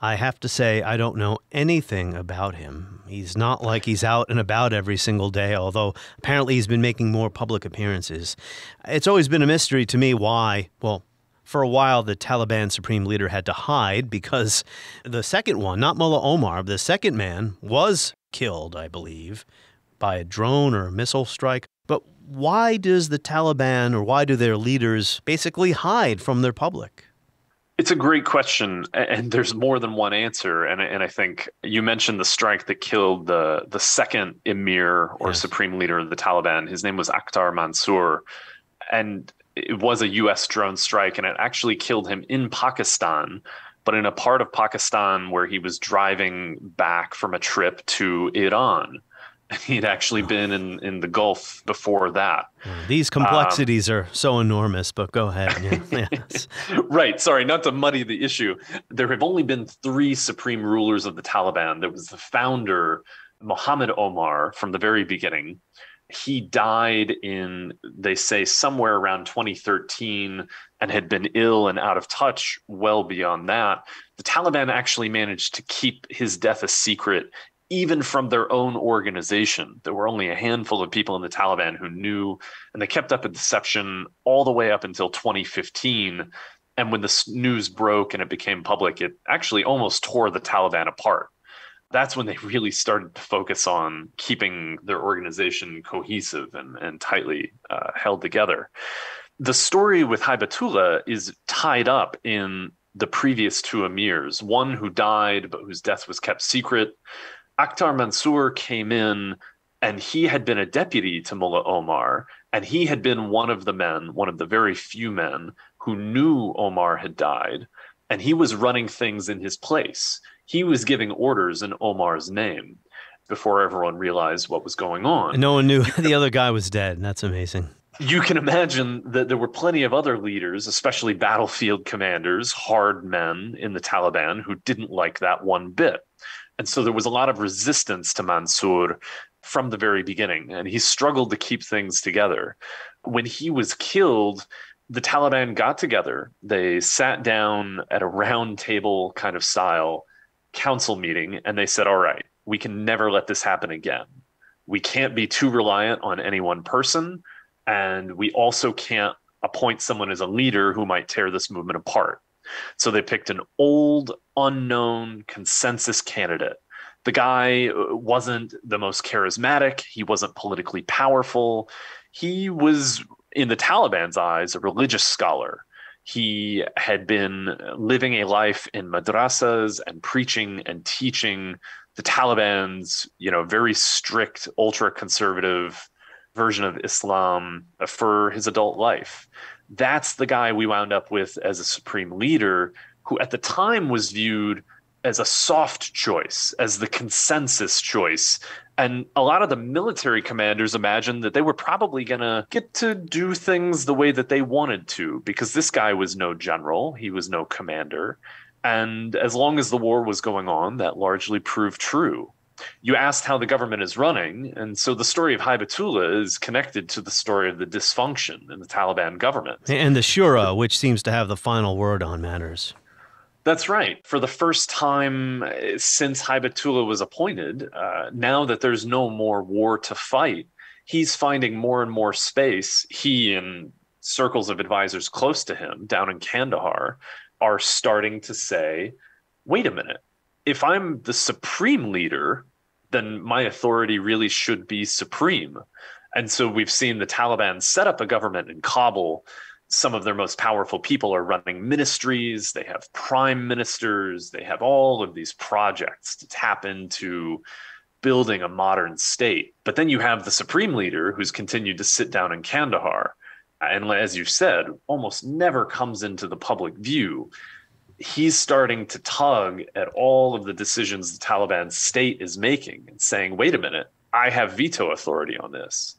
I have to say, I don't know anything about him. He's not like he's out and about every single day, although apparently he's been making more public appearances. It's always been a mystery to me why, well, for a while the Taliban supreme leader had to hide because the second one, not Mullah Omar, the second man was killed, I believe, by a drone or a missile strike. But why does the Taliban or why do their leaders basically hide from their public? It's a great question, and there's more than one answer. And I think you mentioned the strike that killed the second emir or supreme leader of the Taliban. His name was Akhtar Mansour, and it was a U.S. drone strike, and it actually killed him in Pakistan, but in a part of Pakistan where he was driving back from a trip to Iran. He'd actually been in the Gulf before that. These complexities are so enormous, but go ahead. Yeah. Yes. Right. Sorry, not to muddy the issue. There have only been 3 supreme rulers of the Taliban. There was the founder, Muhammad Omar, from the very beginning. He died in, they say, somewhere around 2013 and had been ill and out of touch well beyond that. The Taliban actually managed to keep his death a secret even from their own organization. There were only a handful of people in the Taliban who knew, and they kept up a deception all the way up until 2015. And when the news broke and it became public, it actually almost tore the Taliban apart. That's when they really started to focus on keeping their organization cohesive and tightly held together. The story with Haibatullah is tied up in the previous 2 emirs, one who died but whose death was kept secret. Akhtar Mansour came in, and he had been a deputy to Mullah Omar, and he had been one of the very few men who knew Omar had died, and he was running things in his place. He was giving orders in Omar's name. before everyone realized what was going on. And no one knew the other guy was dead. That's amazing. You can imagine that there were plenty of other leaders, especially battlefield commanders, hard men in the Taliban, who didn't like that one bit. And so there was a lot of resistance to Mansour from the very beginning, and he struggled to keep things together. When he was killed, the Taliban got together. They sat down at a round table kind of style council meeting, and they said, all right, we can never let this happen again. We can't be too reliant on any one person. And we also can't appoint someone as a leader who might tear this movement apart. So they picked an old, unknown consensus candidate. The guy wasn't the most charismatic. He wasn't politically powerful. He was, in the Taliban's eyes, a religious scholar. He had been living a life in madrasas and preaching and teaching the Taliban's, very strict, ultra-conservative version of Islam for his adult life. That's the guy we wound up with as a supreme leader, who at the time was viewed as a soft choice, as the consensus choice. And a lot of the military commanders imagined that they were probably going to get to do things the way that they wanted to, because this guy was no general, he was no commander. And as long as the war was going on, that largely proved true. You asked how the government is running, and so the story of Hibatullah is connected to the story of the dysfunction in the Taliban government. And the Shura, which seems to have the final word on matters. That's right. For the first time since Hibatullah was appointed, now that there's no more war to fight, he's finding more and more space. He and circles of advisors close to him down in Kandahar are starting to say, wait a minute, if I'm the supreme leader, then my authority really should be supreme. And so we've seen the Taliban set up a government in Kabul. Some of their most powerful people are running ministries. They have prime ministers. They have all of these projects to tap into building a modern state. But then you have the supreme leader who's continued to sit down in Kandahar. And as you've said, almost never comes into the public view. He's starting to tug at all of the decisions the Taliban state is making and saying, wait a minute, I have veto authority on this.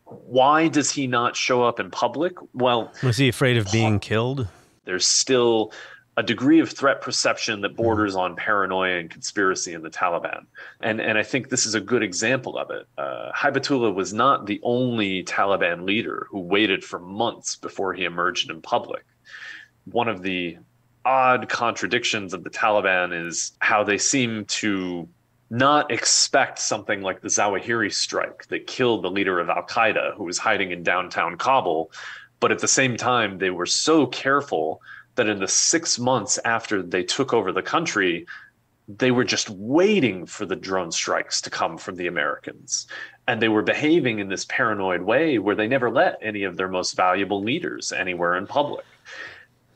Why does he not show up in public? Well, was he afraid of being killed? There's still a degree of threat perception that borders on paranoia and conspiracy in the Taliban. And I think this is a good example of it. Hibatullah was not the only Taliban leader who waited for months before he emerged in public. One of the odd contradictions of the Taliban is how they seem to not expect something like the Zawahiri strike that killed the leader of al-Qaeda, who was hiding in downtown Kabul. But at the same time, they were so careful that in the 6 months after they took over the country, they were just waiting for the drone strikes to come from the Americans. And they were behaving in this paranoid way where they never let any of their most valuable leaders anywhere in public.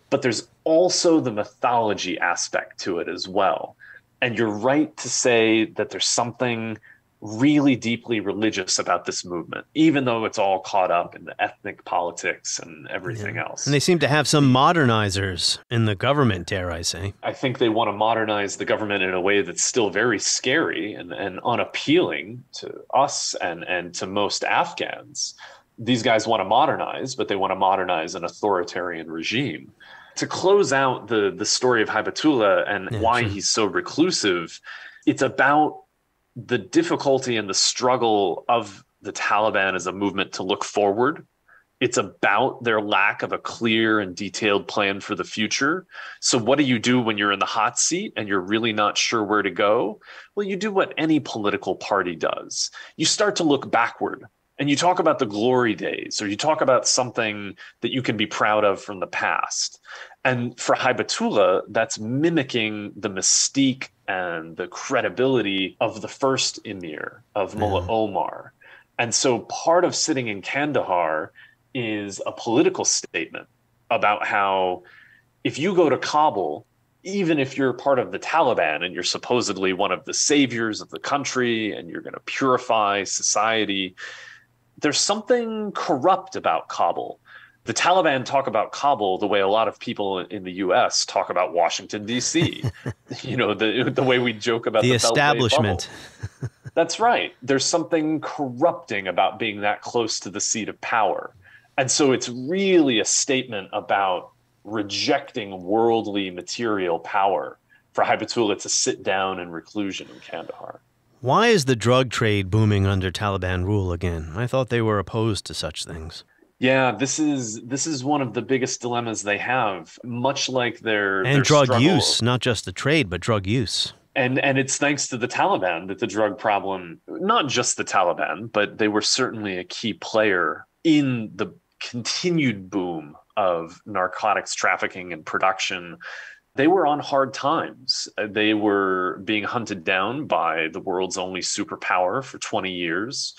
But there's also the mythology aspect to it as well. And you're right to say that there's something really deeply religious about this movement, even though it's all caught up in the ethnic politics and everything else. And they seem to have some modernizers in the government, dare I say. I think they want to modernize the government in a way that's still very scary and unappealing to us and to most Afghans. These guys want to modernize, but they want to modernize an authoritarian regime. To close out the story of Hibatullah and why he's so reclusive, it's about the difficulty and the struggle of the Taliban as a movement to look forward. It's about their lack of a clear and detailed plan for the future. So what do you do when you're in the hot seat and you're really not sure where to go? Well, you do what any political party does. You start to look backward. And you talk about the glory days, or you talk about something that you can be proud of from the past. And for Hibatullah, that's mimicking the mystique and the credibility of the first emir, of Mullah Omar. And so part of sitting in Kandahar is a political statement about how if you go to Kabul, even if you're part of the Taliban and you're supposedly one of the saviors of the country and you're going to purify society, there's something corrupt about Kabul. The Taliban talk about Kabul the way a lot of people in the U.S. talk about Washington, D.C. You know, the way we joke about the establishment. That's right. There's something corrupting about being that close to the seat of power. And so it's really a statement about rejecting worldly material power for Haibatullah to sit down in reclusion in Kandahar. Why is the drug trade booming under Taliban rule again? I thought they were opposed to such things. Yeah, this is one of the biggest dilemmas they have, much like their drug struggle. use, not just the trade, but drug use. And it's thanks to the Taliban that the drug problem, not just the Taliban, but they were certainly a key player in the continued boom of narcotics trafficking and production. They were on hard times. They were being hunted down by the world's only superpower for 20 years.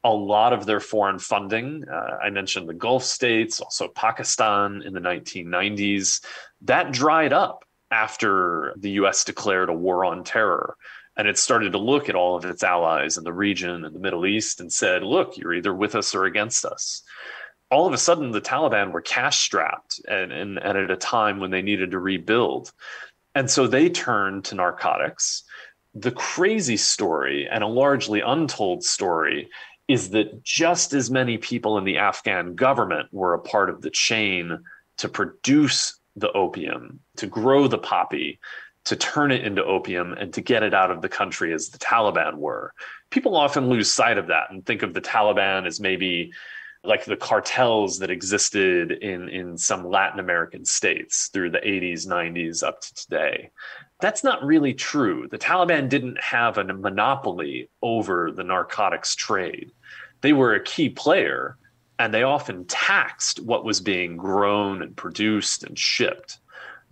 A lot of their foreign funding, I mentioned the Gulf states, also Pakistan in the 1990s, that dried up after the U.S. declared a war on terror. And it started to look at all of its allies in the region and the Middle East and said, look, you're either with us or against us. All of a sudden, the Taliban were cash-strapped and at a time when they needed to rebuild. And so they turned to narcotics. The crazy story, and a largely untold story, is that just as many people in the Afghan government were a part of the chain to produce the opium, to grow the poppy, to turn it into opium, and to get it out of the country as the Taliban were. People often lose sight of that and think of the Taliban as maybe like the cartels that existed in some Latin American states through the 80s, 90s up to today. That's not really true. The Taliban didn't have a monopoly over the narcotics trade. They were a key player, and they often taxed what was being grown and produced and shipped.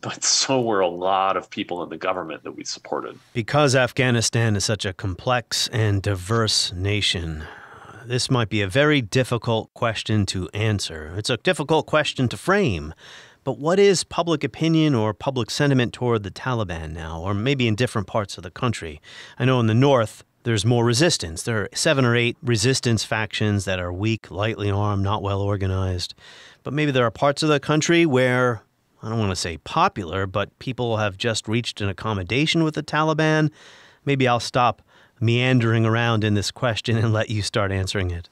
But so were a lot of people in the government that we supported. Because Afghanistan is such a complex and diverse nation, this might be a very difficult question to answer. It's a difficult question to frame. But what is public opinion or public sentiment toward the Taliban now, or maybe in different parts of the country? I know in the north, there's more resistance. There are 7 or 8 resistance factions that are weak, lightly armed, not well organized. But maybe there are parts of the country where, I don't want to say popular, but people have just reached an accommodation with the Taliban. Maybe I'll stop meandering around in this question and let you start answering it.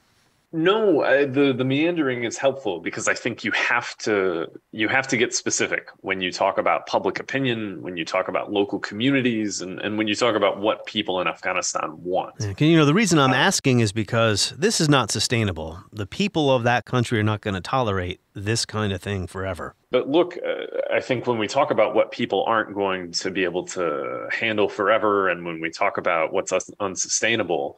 No, the meandering is helpful because I think you have to get specific when you talk about public opinion, when you talk about local communities, and when you talk about what people in Afghanistan want. Yeah, the reason I'm asking is because this is not sustainable. The people of that country are not going to tolerate this kind of thing forever. But look, I think when we talk about what people aren't going to be able to handle forever, and when we talk about what's unsustainable,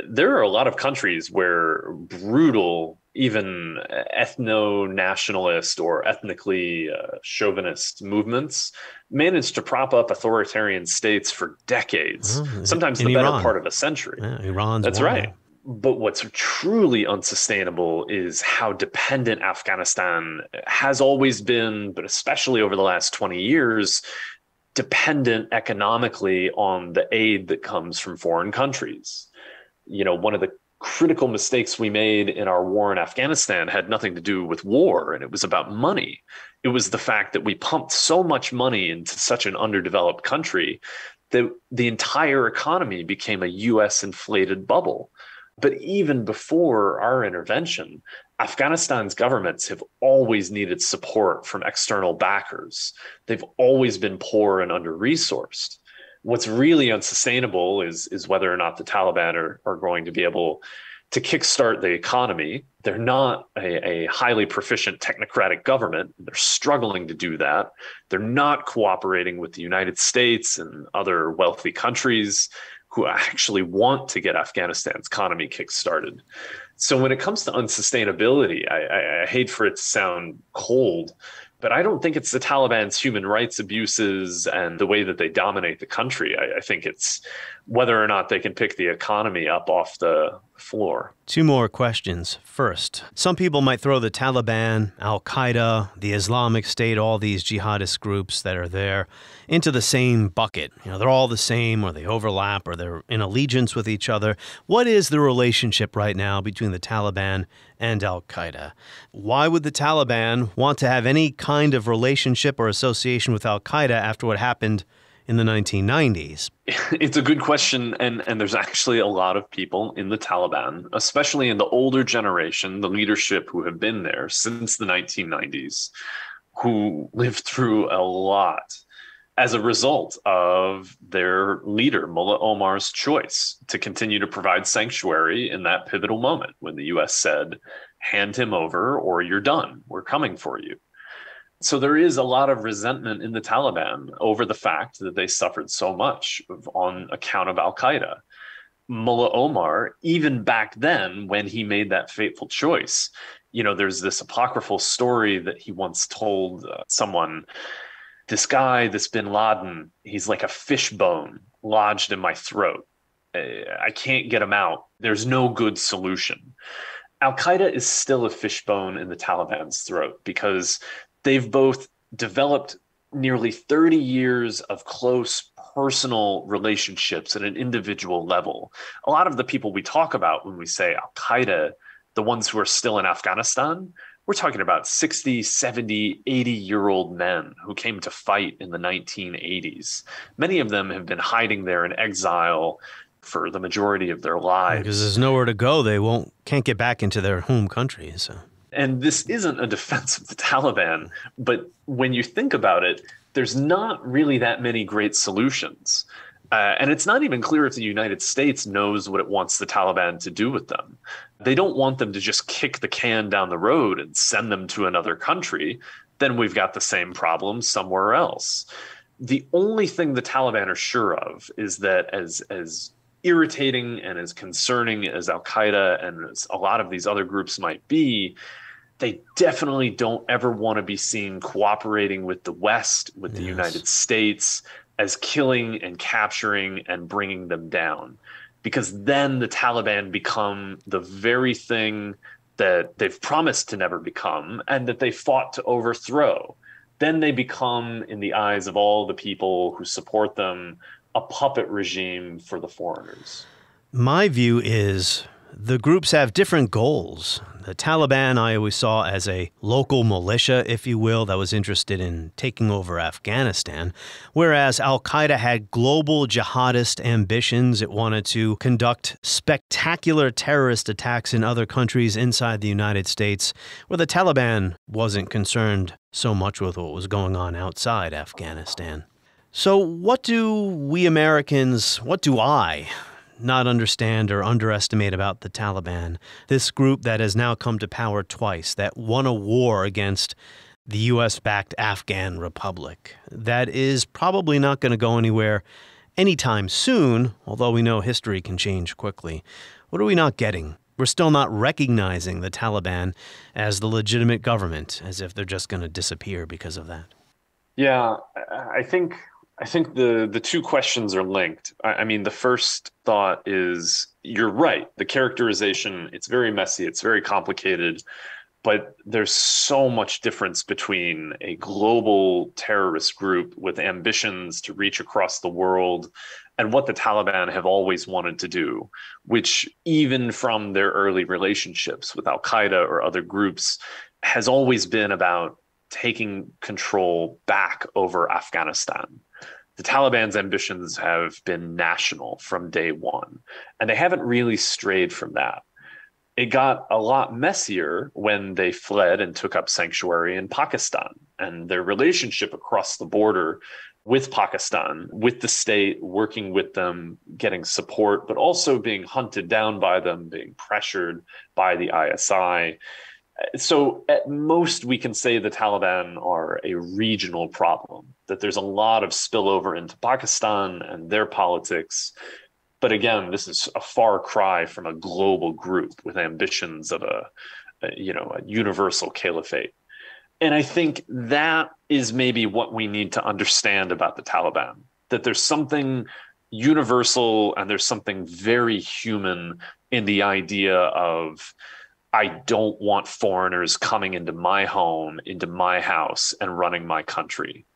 there are a lot of countries where brutal, even ethno-nationalist or ethnically chauvinist movements managed to prop up authoritarian states for decades, sometimes the better part of a century. Yeah, Iran's That's right. But what's truly unsustainable is how dependent Afghanistan has always been, but especially over the last 20 years, dependent economically on the aid that comes from foreign countries. One of the critical mistakes we made in our war in Afghanistan had nothing to do with war, and it was about money. It was the fact that we pumped so much money into such an underdeveloped country that the entire economy became a U.S. inflated bubble. But even before our intervention, Afghanistan's governments have always needed support from external backers. They've always been poor and under-resourced. What's really unsustainable is whether or not the Taliban are going to be able to kickstart the economy. They're not a highly proficient technocratic government. They're struggling to do that. They're not cooperating with the United States and other wealthy countries who actually want to get Afghanistan's economy kickstarted. So when it comes to unsustainability, I hate for it to sound cold, but I don't think it's the Taliban's human rights abuses and the way that they dominate the country. I think it's whether or not they can pick the economy up off the floor. 2 more questions. First, some people might throw the Taliban, Al-Qaeda, the Islamic State, all these jihadist groups that are there into the same bucket. They're all the same, or they overlap, or they're in allegiance with each other. What is the relationship right now between the Taliban and Al-Qaeda? Why would the Taliban want to have any kind of relationship or association with Al-Qaeda after what happened in the 1990s? It's a good question, and there's actually a lot of people in the Taliban, especially in the older generation, the leadership who have been there since the 1990s, who lived through a lot as a result of their leader, Mullah Omar's choice to continue to provide sanctuary in that pivotal moment when the U.S. said, hand him over or you're done. We're coming for you. So there is a lot of resentment in the Taliban over the fact that they suffered so much on account of al-Qaeda. Mullah Omar, even back then when he made that fateful choice, there's this apocryphal story that he once told someone, this guy, this bin Laden, he's like a fishbone lodged in my throat. I can't get him out. There's no good solution. Al-Qaeda is still a fishbone in the Taliban's throat because they've both developed nearly 30 years of close personal relationships at an individual level. A lot of the people we talk about when we say Al-Qaeda, the ones who are still in Afghanistan, we're talking about 60, 70, 80-year-old men who came to fight in the 1980s. Many of them have been hiding there in exile for the majority of their lives. Because there's nowhere to go. They can't get back into their home country. So. And this isn't a defense of the Taliban, but when you think about it, there's not really that many great solutions. And it's not even clear if the United States knows what it wants the Taliban to do with them. They don't want them to just kick the can down the road and send them to another country. Then we've got the same problem somewhere else. The only thing the Taliban are sure of is that as irritating and as concerning as Al-Qaeda and as a lot of these other groups might be, they definitely don't ever want to be seen cooperating with the West, with the United States, as killing and capturing and bringing them down. Because then the Taliban become the very thing that they've promised to never become and that they fought to overthrow. Then they become, in the eyes of all the people who support them, a puppet regime for the foreigners. My view is the groups have different goals. The Taliban I always saw as a local militia, if you will, that was interested in taking over Afghanistan, whereas al-Qaeda had global jihadist ambitions. It wanted to conduct spectacular terrorist attacks in other countries inside the United States, where the Taliban wasn't concerned so much with what was going on outside Afghanistan. So what do we Americans, what do I not understand or underestimate about the Taliban, this group that has now come to power twice, that won a war against the U.S.-backed Afghan Republic, that is probably not going to go anywhere anytime soon, although we know history can change quickly? What are we not getting? We're still not recognizing the Taliban as the legitimate government, as if they're just going to disappear because of that. Yeah, I think the two questions are linked. I mean, the first thought is, you're right. The characterization, it's very messy, it's very complicated, but there's so much difference between a global terrorist group with ambitions to reach across the world and what the Taliban have always wanted to do, which even from their early relationships with al-Qaeda or other groups has always been about taking control back over Afghanistan. The Taliban's ambitions have been national from day one, and they haven't really strayed from that. It got a lot messier when they fled and took up sanctuary in Pakistan, and their relationship across the border with Pakistan, with the state, working with them, getting support, but also being hunted down by them, being pressured by the ISI. So at most, we can say the Taliban are a regional problem, that there's a lot of spillover into Pakistan and their politics. But again, this is a far cry from a global group with ambitions of a universal caliphate. And I think that is maybe what we need to understand about the Taliban, that there's something universal and there's something very human in the idea of, I don't want foreigners coming into my home, into my house, and running my country.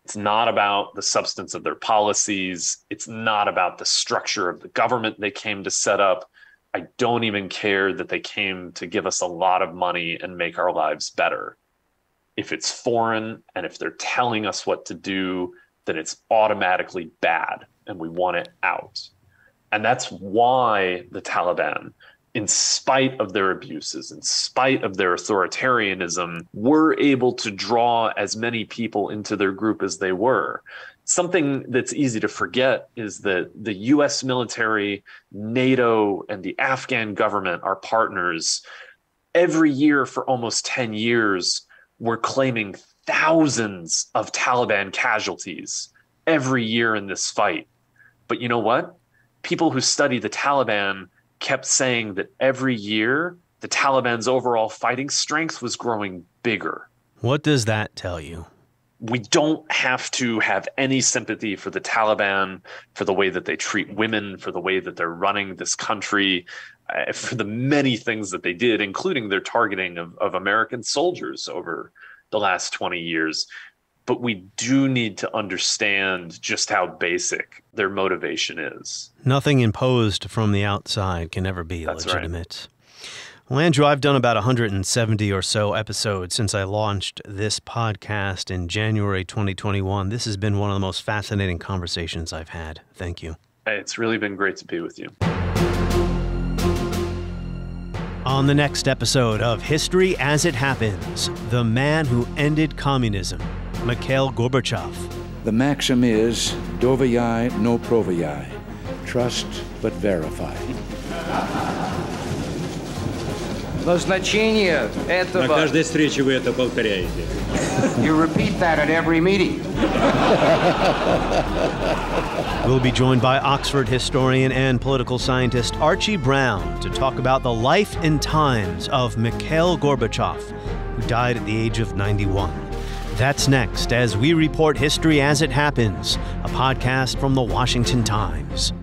It's not about the substance of their policies. It's not about the structure of the government they came to set up. I don't even care that they came to give us a lot of money and make our lives better. If it's foreign and if they're telling us what to do, then it's automatically bad and we want it out. And that's why the Taliban, in spite of their abuses, in spite of their authoritarianism, were able to draw as many people into their group as they were. Something that's easy to forget is that the US military, NATO, and the Afghan government, our partners, every year for almost 10 years, were claiming thousands of Taliban casualties every year in this fight. But you know what? People who study the Taliban kept saying that every year the Taliban's overall fighting strength was growing bigger. What does that tell you? We don't have to have any sympathy for the Taliban, for the way that they treat women, for the way that they're running this country, for the many things that they did, including their targeting of American soldiers over the last 20 years. But we do need to understand just how basic their motivation is. Nothing imposed from the outside can ever be legitimate. Right. Well, Andrew, I've done about 170 or so episodes since I launched this podcast in January 2021. This has been one of the most fascinating conversations I've had. Thank you. It's really been great to be with you. On the next episode of History as It Happens, the man who ended communism, Mikhail Gorbachev. The maxim is, doверяй, но проверяй. Trust but verify. Назначение этого... На каждой встрече вы это повторяете. You repeat that at every meeting. We'll be joined by Oxford historian and political scientist Archie Brown to talk about the life and times of Mikhail Gorbachev, who died at the age of 91. That's next as we report History as It Happens, a podcast from the Washington Times.